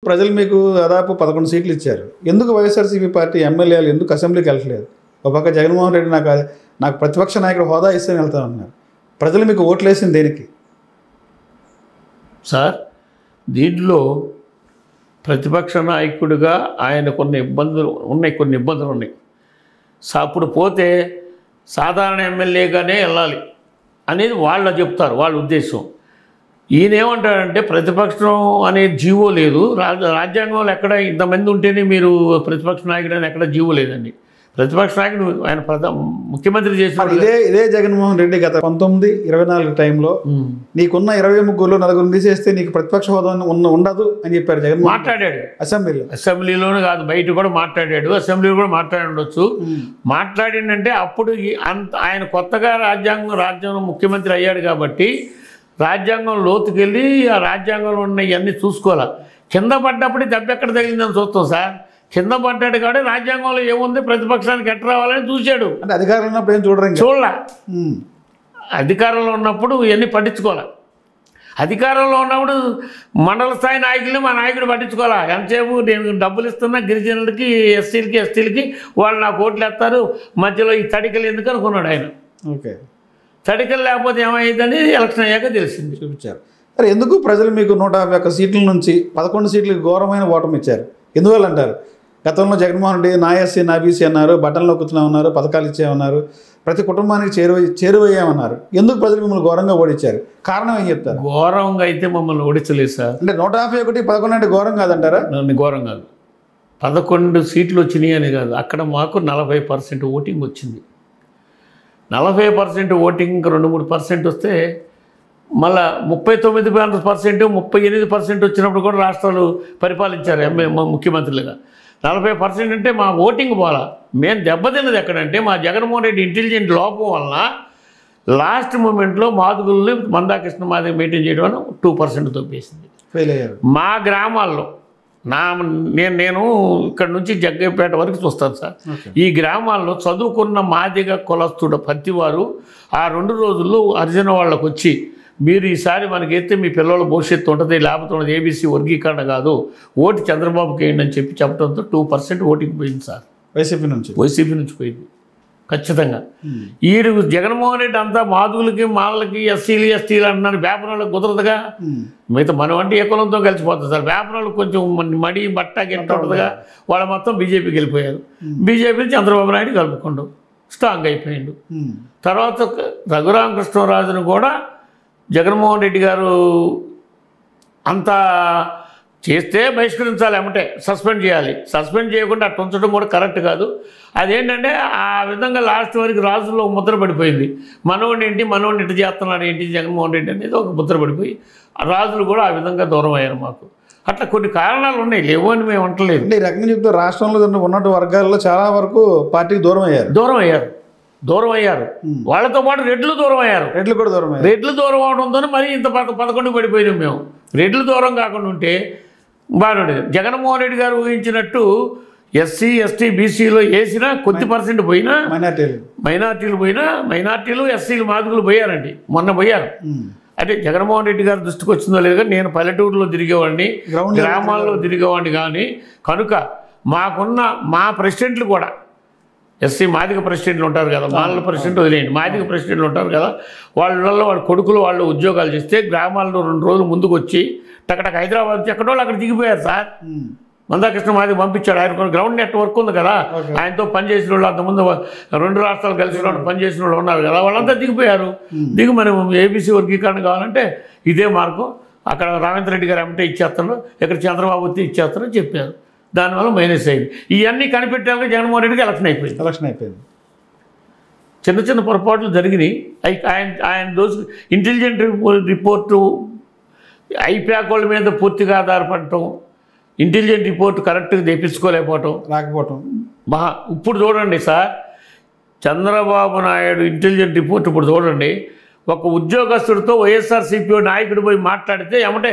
ప్రజలు మీకు దాదాపు 11 సీట్లు ఇచ్చారు. ఎందుకు వైఎస్ఆర్సీపీ పార్టీ ఎమ్మెల్యేలు ఎందుకు అసెంబ్లీకి వెళ్ళట్లేదు? ఒక పక్క జగన్మోహన్ రెడ్డి నాకు ప్రతిపక్ష నాయకుడు హోదా ఇస్తే వెళ్తామన్నారు. ప్రజలు మీకు ఓట్లేసింది దేనికి? సార్, దీంట్లో ప్రతిపక్ష నాయకుడిగా ఆయన కొన్ని ఇబ్బందులు ఉన్నాయి. అప్పుడు పోతే సాధారణ ఎమ్మెల్యేగానే వెళ్ళాలి అనేది వాళ్ళు చెప్తారు, వాళ్ళ ఉద్దేశం. ఈయన ఏమంటాడంటే ప్రతిపక్షం అనే జీవో లేదు, రాజ్యాంగంలో ఎక్కడ ఇంతమంది ఉంటేనే మీరు ప్రతిపక్ష నాయకుడు అని ఎక్కడ జీవో లేదండి. ప్రతిపక్ష నాయకుడు ఆయన ముఖ్యమంత్రి చేసిన ఇదే జగన్మోహన్ రెడ్డి గత 1924 టైంలో నీకున్న 23 నలుగురు తీసేస్తే నీకు ప్రతిపక్ష హోదా ఉండదు అని చెప్పారు జగన్. మాట్లాడాడు అసెంబ్లీలోనే కాదు, బయట కూడా మాట్లాడాడు, అసెంబ్లీలో కూడా మాట్లాడుండొచ్చు. మాట్లాడిందంటే అప్పుడు ఆయన కొత్తగా రాజ్యాంగం ముఖ్యమంత్రి అయ్యాడు కాబట్టి రాజ్యాంగం లోతుకెళ్ళి ఆ రాజ్యాంగంలో ఉన్న ఇవన్నీ చూసుకోవాలి. కింద పడ్డప్పుడు దెబ్బ ఎక్కడ తగిలిందని చూస్తాం సార్. కింద పడ్డాడు కాబట్టి రాజ్యాంగంలో ఏముంది, ప్రతిపక్షానికి ఎట్ట రావాలని చూశాడు. అంటే అధికారంలో ఉన్నప్పుడు ఏం చూడలే. అధికారంలో ఉన్నప్పుడు ఇవన్నీ పట్టించుకోవాలి. అధికారంలో ఉన్నప్పుడు మండల స్థాయి నాయకుల్ని మా నాయకుడు పట్టించుకోవాలా. ఎంతసేపు నేను డబ్బులు ఇస్తున్నా గిరిజనులకి, ఎస్సీలకి వాళ్ళు నాకు ఓట్లు వేస్తారు, మధ్యలో ఈ తడికలు ఎందుకు అనుకున్నాడు ఆయన. ఓకే, తడికలు లేకపోతే ఏమైందని ఎలక్షన్ అయ్యాక తెలిసింది. చూపించారు. సరే, ఎందుకు ప్రజలు మీకు 151 సీట్ల నుంచి 11 సీట్లకు ఘోరమైన ఓటమి ఇచ్చారు? ఎందువల్ల అంటారు? గతంలో జగన్మోహన్ రెడ్డి నా ఎస్సీ నా బీసీ అన్నారు, బట్టలు నొక్కుతున్నామన్నారు, పథకాలు ఇచ్చామన్నారు, ప్రతి కుటుంబానికి చేరువయ్యామన్నారు. ఎందుకు ప్రజలు మిమ్మల్ని ఘోరంగా ఓడించారు? కారణం ఏం చెప్తారు? ఘోరంగా అయితే మమ్మల్ని ఓడించలేదు సార్. అంటే 151 11 అంటే ఘోరం కాదంటారా? ఘోరం కాదు. 11 సీట్లు వచ్చినాయి అని కాదు, అక్కడ మాకు 40% ఓటింగ్ వచ్చింది. 40% ఓటింగ్ 2-3% వస్తే మళ్ళా 39%, 38% వచ్చినప్పుడు కూడా రాష్ట్రాలు పరిపాలించారు ముఖ్యమంత్రులుగా. 40% అంటే మా ఓటింగ్ పోలా. మేము దెబ్బతిన్నది ఎక్కడంటే మా జగన్మోహన్ రెడ్డి ఇంటెలిజెంట్ లోపం వలన లాస్ట్ మూమెంట్లో మాదిగుల్ని మందాకృష్ణ మాదిగ మెయింటైన్ చేయడం వల్ల 2% తప్పేసింది. ఫెయిల్ అయ్యారు. మా గ్రామాల్లో నేను ఇక్కడ నుంచి జగ్గైపేట వరకు చూస్తాను సార్. ఈ గ్రామాల్లో చదువుకున్న మాదిగ కులస్తుడు ప్రతివారు ఆ 2 రోజుల్లో అర్జున వాళ్ళకు వచ్చి మీరు ఈసారి మనకైతే మీ పిల్లల భవిష్యత్తు ఉంటుంది, లేకపోతే ఉన్నది ఏబీసీ వర్గీకరణ కాదు, ఓటు చంద్రబాబుకి వేయండి అని చెప్పడంతో 2% ఓటింగ్ పోయింది సార్. వైసీపీ నుంచి పోయింది ఖచ్చితంగా. ఈడు జగన్మోహన్ రెడ్డి అంతా మాదుగులకి, మాలలకి, ఎస్సీలు ఎస్టీలు అంటున్నారు. వేపనోళ్ళకి కుదరదుగా. మిగతా మనం అంటే ఏ కులంతో కలిసిపోతుంది సార్. వేపనోళ్ళకి కొంచెం మడి బట్ట గిట్ట ఉంటుందిగా. వాళ్ళు మొత్తం బీజేపీకి వెళ్ళిపోయారు. బీజేపీని చంద్రబాబు నాయుడు కలుపుకుండు స్ట్రాంగ్ అయిపోయిండు. తర్వాత రఘురామకృష్ణరాజును కూడా జగన్మోహన్ రెడ్డి గారు అంతా చేస్తే బహిష్కరించాలి, ఏమంటే సస్పెండ్ చేయాలి. సస్పెండ్ చేయకుండా అట్లా ఉంచడం కూడా కరెక్ట్ కాదు. అదేంటంటే ఆ విధంగా లాస్ట్ వరకు రాజుల్లో ముద్ర పడిపోయింది. మనోడిని ఇటు చేస్తున్నాడు ఏంటి జగన్మోహన్ రెడ్డి అనేది ఒక ముద్ర పడిపోయి రాజులు కూడా ఆ విధంగా దూరం అయ్యారు మాకు. అట్లా కొన్ని కారణాలు ఉన్నాయి, లేవు అని మేము అంటలేదు. ఈ రకంగా చెప్తే రాష్ట్రంలో ఉన్నటువంటి వర్గాల్లో చాలా వరకు పార్టీకి దూరం అయ్యారు. వాళ్ళతో పాటు రెడ్లు దూరం అయ్యారు. రెడ్లు దూరం అవడంతో మరి ఇంత 11 పడిపోయినాం మేము. రెడ్లు దూరం కాకుండా ఉంటే బాగుండేది. జగన్మోహన్ రెడ్డి గారు ఊహించినట్టు ఎస్సీ ఎస్టీ బీసీలో వేసినా కొద్ది పర్సెంట్ పోయినా, మైనార్టీలు ఎస్సీలు మాదిగులు పోయారండి, మొన్న పోయారు. అంటే జగన్మోహన్ రెడ్డి గారు దృష్టికి వచ్చిందో లేదు కానీ నేను పల్లెటూరులో తిరిగేవాడిని, గ్రామాల్లో తిరిగేవాడిని. కానీ కనుక మాకున్న మా ప్రెసిడెంట్లు కూడా ఎస్సీ మాదిగ ప్రెసిడెంట్లు ఉంటారు కదా, మాల ప్రెసిడెంట్ వదిలేయండి, మాదిగ ప్రెసిడెంట్లు ఉంటారు కదా, వాళ్ళ కొడుకులు వాళ్ళు ఉద్యోగాలు చేస్తే గ్రామాల్లో 2 రోజులు ముందుకు వచ్చి టకటక హైదరాబాద్ నుంచి ఎక్కడో అక్కడ దిగిపోయారు సార్. మందాకృష్ణ మాదిగ పంపించాడు. ఆయన గ్రౌండ్ నెట్వర్క్ ఉంది కదా, ఆయనతో పనిచేసిన వాళ్ళు అంతకుముందు 2 రాష్ట్రాలు కలిసిన వాళ్ళు పనిచేసిన వాళ్ళు ఉన్నారు కదా, వాళ్ళంతా దిగిపోయారు. మనం ఏబీసీ వర్గీకరణ కావాలంటే ఇదే మార్గం, అక్కడ రామేంద్ర రెడ్డి గారు ఏమంటే ఇచ్చేస్తాను, ఇక్కడ చంద్రబాబు వచ్చి ఇచ్చేస్తానని చెప్పారు. దానివల్ల మైనస్ అయింది. ఇవన్నీ కనిపెట్టాక జగన్మోహన్ రెడ్డికి ఎలక్షన్ అయిపోయింది. చిన్న పొరపాట్లు జరిగినాయి. ఆయన దోసు ఇంటెలిజెంట్ రిపోర్టు ఐప్యాక్ వాళ్ళ మీద పూర్తిగా ఆధారపడటం, ఇంటెలిజెంట్ రిపోర్ట్ కరెక్ట్గా రాకపోవటం. ఇప్పుడు చూడండి sir, Chandrababu Naidu intelligent report ఇప్పుడు చూడండి. ఒక ఉద్యోగస్తుడితో వైఎస్ఆర్సీపీ నాయకుడు పోయి మాట్లాడితే ఏమంటే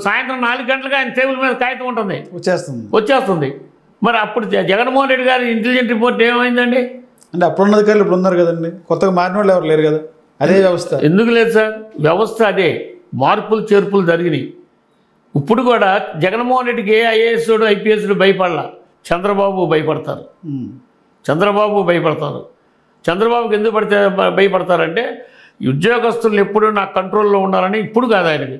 సాయంత్రం 4 గంటలకు ఆయన టేబుల్ మీద కాగితం ఉంటుంది, వచ్చేస్తుంది. మరి అప్పుడు జగన్మోహన్ రెడ్డి గారి ఇంటెలిజెంట్ రిపోర్ట్ ఏమైందండి? అంటే అప్పుడున్న అధికారులు ఇప్పుడు ఉన్నారు కదండి, కొత్తగా మారిన వాళ్ళు ఎవరు లేరు కదా, అదే వ్యవస్థ. ఎందుకు లేదు సార్? వ్యవస్థ అదే, మార్పులు చేర్పులు జరిగినాయి. ఇప్పుడు కూడా జగన్మోహన్ రెడ్డికి ఏ ఐఏఎస్డు ఐపీఎస్డు భయపడలా, చంద్రబాబు భయపడతారు. చంద్రబాబుకి ఎందుకు భయపడతారంటే ఉద్యోగస్తులు ఎప్పుడు నా కంట్రోల్లో ఉండాలని. ఇప్పుడు కాదు ఆయనకి,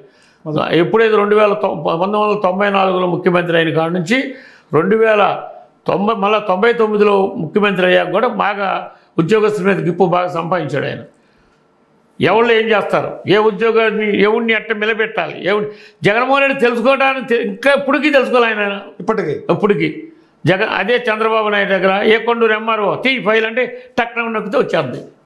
ఎప్పుడైతే 1994లో ముఖ్యమంత్రి అయిన కాడ నుంచి 2090 మళ్ళీ 99లో ముఖ్యమంత్రి అయ్యాక కూడా బాగా ఉద్యోగస్తుల మీద గిప్పు బాగా సంపాదించాడు ఆయన. ఎవరు ఏం చేస్తారు, ఏ ఉద్యోగాన్ని ఎవరిని ఎట్ట నిలబెట్టాలి, జగన్మోహన్ రెడ్డి తెలుసుకోవడానికి ఇంకా ఇప్పటికీ తెలుసుకోవాలి ఆయన. ఇప్పటికీ అదే చంద్రబాబు నాయుడు దగ్గర ఏ కొండూరు ఎంఆర్ఓ ఫైల్ అంటే టక్కున నొక్కితే వచ్చేద్ది.